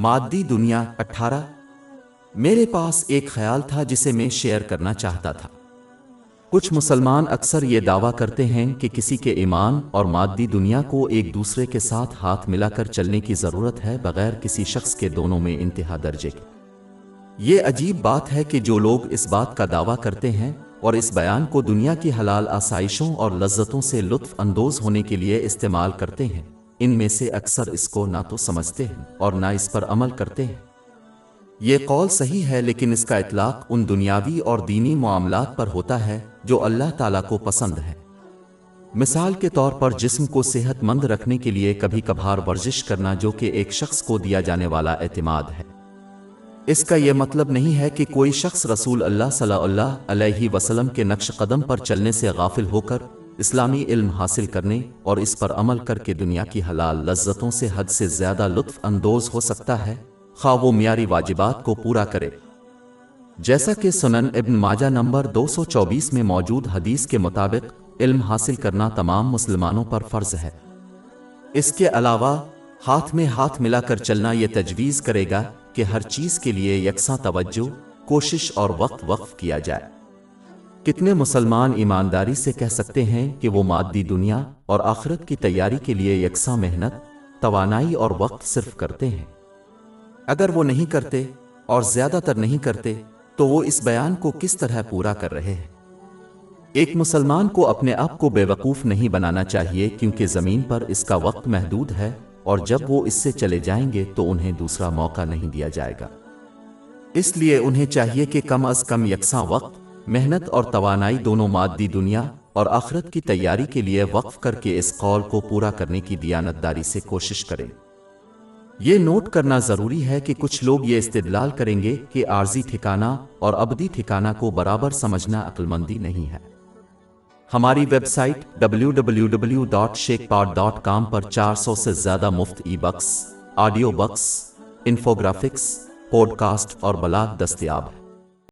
مادی دنیا 18 میرے پاس ایک خیال تھا جسے میں شیئر کرنا چاہتا تھا۔ کچھ مسلمان اکثر یہ دعویٰ کرتے ہیں کہ کسی کے ایمان اور مادی دنیا کو ایک دوسرے کے ساتھ ہاتھ ملا کر چلنے کی ضرورت ہے بغیر کسی شخص کے دونوں میں انتہا درجے کی۔ یہ عجیب بات ہے کہ جو لوگ اس بات کا دعویٰ کرتے ہیں اور اس بیان کو دنیا کی حلال آسائشوں اور لذتوں سے لطف اندوز ہونے کے لیے استعمال کرتے ہیں، ان میں سے اکثر اس کو نہ تو سمجھتے ہیں اور نہ اس پر عمل کرتے ہیں۔ یہ قول صحیح ہے، لیکن اس کا اطلاق ان دنیاوی اور دینی معاملات پر ہوتا ہے جو اللہ تعالیٰ کو پسند ہے۔ مثال کے طور پر جسم کو صحت مند رکھنے کے لیے کبھی کبھار ورزش کرنا، جو کہ ایک شخص کو دیا جانے والا اعتماد ہے۔ اس کا یہ مطلب نہیں ہے کہ کوئی شخص رسول اللہ صلی اللہ علیہ وسلم کے نقش قدم پر چلنے سے غافل ہو کر اسلامی علم حاصل کرنے اور اس پر عمل کر کے دنیا کی حلال لذتوں سے حد سے زیادہ لطف اندوز ہو سکتا ہے، خواہ وہ معیاری واجبات کو پورا کرے۔ جیسا کہ سنن ابن ماجہ نمبر 224 میں موجود حدیث کے مطابق علم حاصل کرنا تمام مسلمانوں پر فرض ہے۔ اس کے علاوہ ہاتھ میں ہاتھ ملا کر چلنا یہ تجویز کرے گا کہ ہر چیز کے لیے یکساں توجہ، کوشش اور وقت وقف کیا جائے۔ کتنے مسلمان ایمانداری سے کہہ سکتے ہیں کہ وہ مادی دنیا اور آخرت کی تیاری کے لیے یکساں محنت، توانائی اور وقت صرف کرتے ہیں؟ اگر وہ نہیں کرتے، اور زیادہ تر نہیں کرتے، تو وہ اس بیان کو کس طرح پورا کر رہے ہیں؟ ایک مسلمان کو اپنے آپ کو بے وقوف نہیں بنانا چاہیے، کیونکہ زمین پر اس کا وقت محدود ہے، اور جب وہ اس سے چلے جائیں گے تو انہیں دوسرا موقع نہیں دیا جائے گا۔ اس لیے انہیں چاہیے کہ کم از کم یکساں وقت، محنت اور توانائی دونوں مادی دنیا اور آخرت کی تیاری کے لیے وقف کر کے اس قول کو پورا کرنے کی دیانتداری سے کوشش کریں۔ یہ نوٹ کرنا ضروری ہے کہ کچھ لوگ یہ استدلال کریں گے کہ عارضی ٹھکانہ اور ابدی ٹھکانہ کو برابر سمجھنا عقل مندی نہیں ہے۔ ہماری ویب سائٹ www.sheikhpod.com پر 400 سے زیادہ مفت e books, audio books, infographics, podcast اور بلاگ دستیاب ہے۔